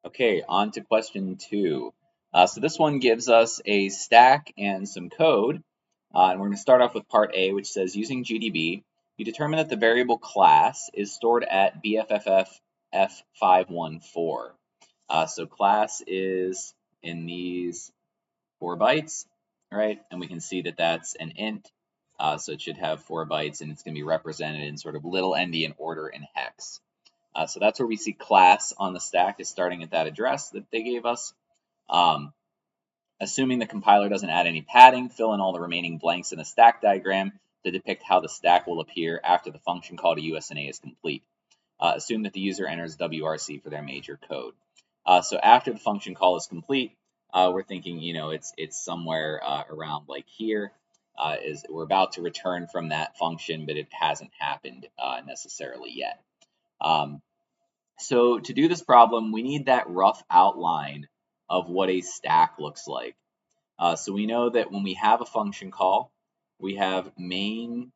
Okay, on to question 2. So this one gives us a stack and some code. And we're going to start off with part A, which says using GDB, you determine that the variable class is stored at BFFF514. So class is in these 4 bytes, right? And we can see that that's an int. So it should have 4 bytes, and it's going to be represented in sort of little endian order in hex. So that's where we see class on the stack is starting at that address that they gave us. Assuming the compiler doesn't add any padding, fill in all the remaining blanks in a stack diagram to depict how the stack will appear after the function call to USNA is complete. Assume that the user enters WRC for their major code. So after the function call is complete, we're thinking, it's somewhere around like here. Is we're about to return from that function, but it hasn't happened necessarily yet. So to do this problem, we need that rough outline of what a stack looks like. So we know that when we have a function call, we have main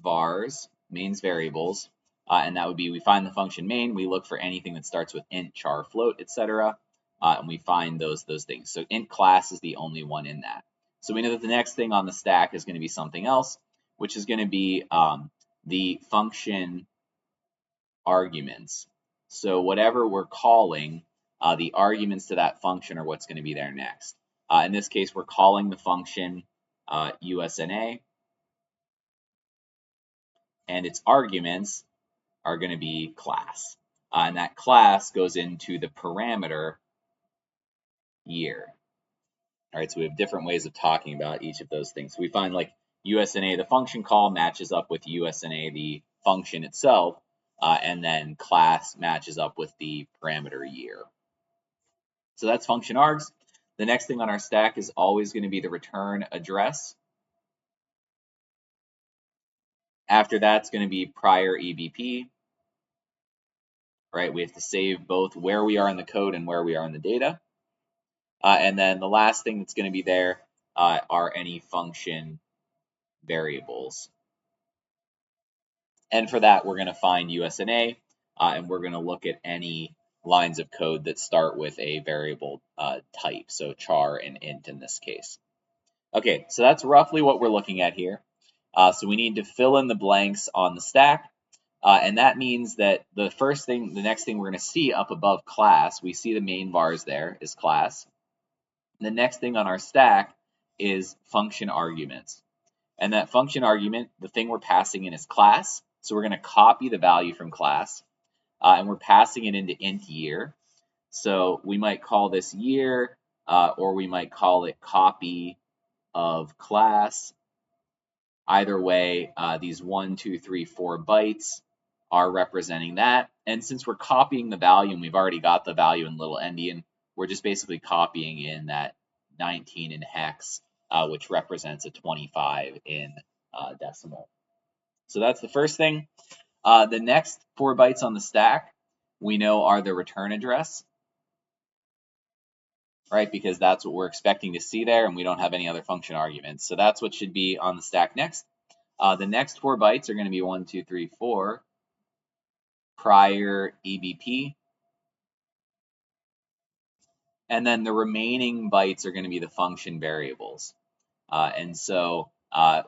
vars, mains variables, and that would be we find the function main, we look for anything that starts with int, char, float, etc., and we find those things. So int class is the only one in that. So we know that the next thing on the stack is going to be something else, which is going to be the function arguments. So whatever we're calling, the arguments to that function are what's going to be there next. In this case, we're calling the function USNA, and its arguments are going to be class. And that class goes into the parameter year. All right, so we have different ways of talking about each of those things. So we find like USNA, the function call matches up with USNA, the function itself, and then class matches up with the parameter year. So that's function args. The next thing on our stack is always going to be the return address. After that's going to be prior EBP. Right, we have to save both where we are in the code and where we are in the data. And then the last thing that's going to be there are any function variables. And for that, we're going to find USNA, and we're going to look at any lines of code that start with a variable type, so char and int in this case. Okay, so that's roughly what we're looking at here. So we need to fill in the blanks on the stack, and that means that the next thing we're going to see up above class, we see the main vars there is class. The next thing on our stack is function arguments. And that function argument, the thing we're passing in is class. So we're going to copy the value from class, and we're passing it into int year. So we might call this year, or we might call it copy of class. Either way, these 1, 2, 3, 4 bytes are representing that. And since we're copying the value and we've already got the value in little endian, we're just basically copying in that 19 in hex, which represents a 25 in decimal. So that's the first thing. The next 4 bytes on the stack, we know are the return address, right? Because that's what we're expecting to see there, and we don't have any other function arguments. So that's what should be on the stack next. The next 4 bytes are going to be 1, 2, 3, 4, prior EBP. And then the remaining bytes are going to be the function variables. And so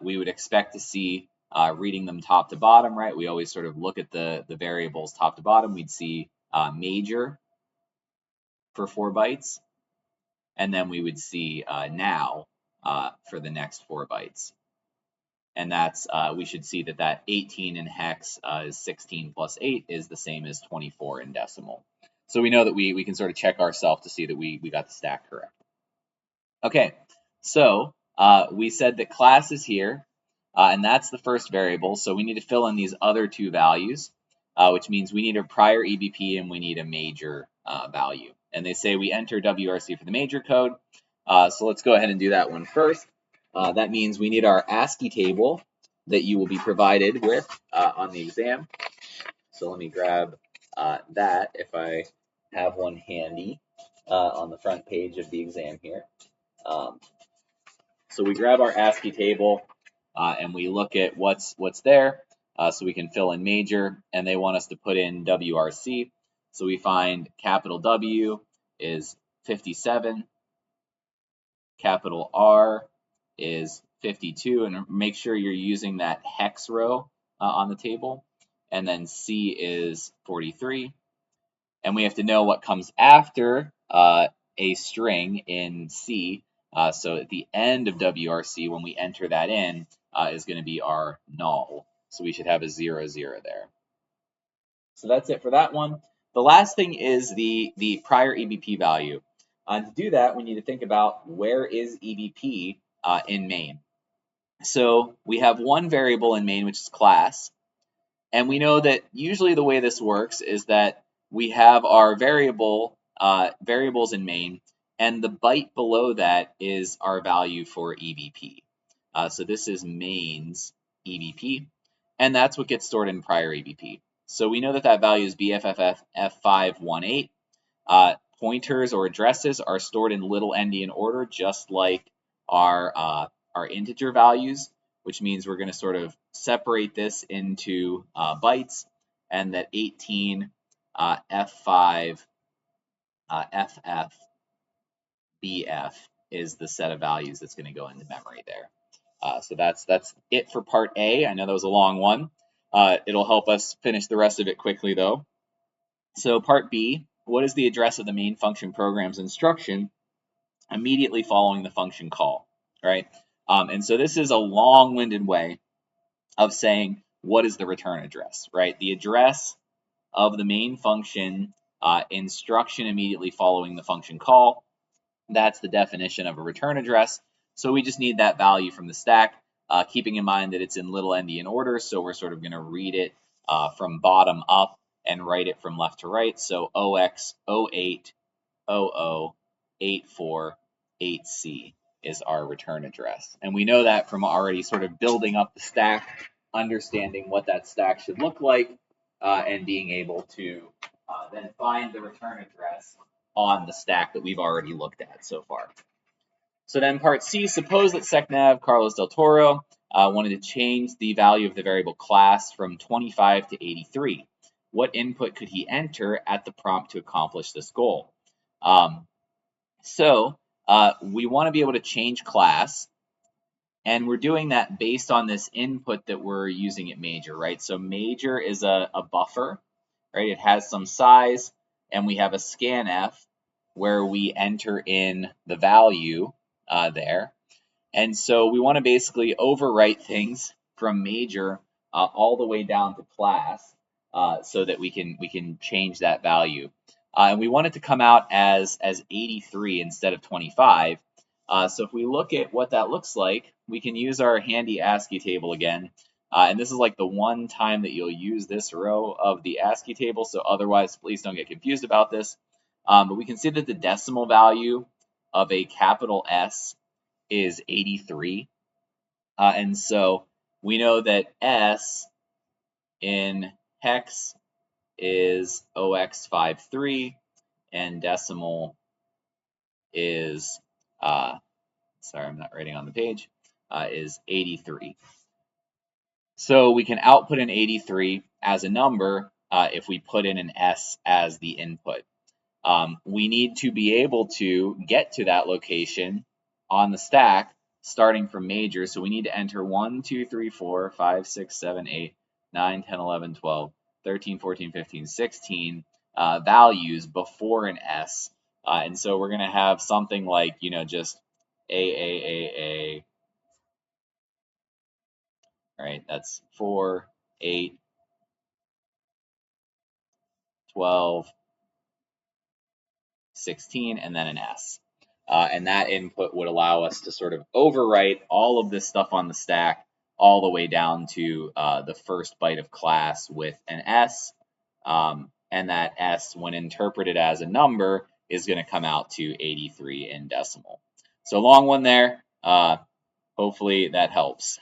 we would expect to see reading them top to bottom, right? We always sort of look at the variables top to bottom. We'd see major for 4 bytes. And then we would see now for the next 4 bytes. And that's, we should see that 18 in hex is 16 plus 8 is the same as 24 in decimal. So we know that we can sort of check ourselves to see that we got the stack correct. Okay, so we said that class is here, and that's the first variable. So we need to fill in these other 2 values, which means we need a prior EBP and we need a major value. And they say we enter WRC for the major code. So let's go ahead and do that one first. That means we need our ASCII table that you will be provided with on the exam. So let me grab that if I have one handy on the front page of the exam here. So we grab our ASCII table and we look at what's there. So we can fill in major, and they want us to put in WRC. So we find capital W, is 57, capital R is 52, and make sure you're using that hex row on the table, and then C is 43, and we have to know what comes after a string in C. So at the end of WRC, when we enter that in, is going to be our null. So we should have a 0, 0 there. So that's it for that one. The last thing is the prior EBP value. To do that, we need to think about where is EBP in main. So we have one variable in main, which is class. And we know that usually the way this works is that we have our variables in main, and the byte below that is our value for EBP. So this is main's EBP, and that's what gets stored in prior EBP. So we know that that value is BFFF518. Pointers or addresses are stored in little endian order, just like our integer values, which means we're going to sort of separate this into bytes, and that 18 F5 FF BF is the set of values that's going to go into memory there. So that's it for part A. I know that was a long one. It'll help us finish the rest of it quickly though. So part B, what is the address of the main function program's instruction immediately following the function call, right? And so this is a long-winded way of saying what is the return address, right? The address of the main function instruction immediately following the function call. That's the definition of a return address. So we just need that value from the stack, keeping in mind that it's in little endian order. So we're sort of going to read it from bottom up and write it from left to right. So 0x080084 is our return address. And we know that from already sort of building up the stack, understanding what that stack should look like, and being able to then find the return address on the stack that we've already looked at so far. So then part C, suppose that SecNav Carlos del Toro wanted to change the value of the variable class from 25 to 83. What input could he enter at the prompt to accomplish this goal? So we want to be able to change class, and we're doing that based on this input that we're using at major, right? So major is a buffer, right? It has some size, and we have a scanf where we enter in the value there. And so we want to basically overwrite things from major all the way down to class so that we can change that value. And we want it to come out as 83 instead of 25. So if we look at what that looks like, we can use our handy ASCII table again. And this is like the one time that you'll use this row of the ASCII table. So otherwise, please don't get confused about this. But we can see that the decimal value of a capital S is 83. And so we know that S in hex is 0x53, and decimal is, sorry, I'm not writing on the page, is 83. So we can output an 83 as a number if we put in an S as the input. We need to be able to get to that location on the stack starting from major. So we need to enter 1, 2, 3, 4, 5, 6, 7, 8, 9, 10, 11, 12, 13, 14, 15, 16 values before an S. And so we're going to have something like, just A. All right, that's 4, 8, 12, 16, and then an S. And that input would allow us to sort of overwrite all of this stuff on the stack all the way down to the first byte of class with an S. And that S, when interpreted as a number, is going to come out to 83 in decimal. So long one there. Hopefully that helps.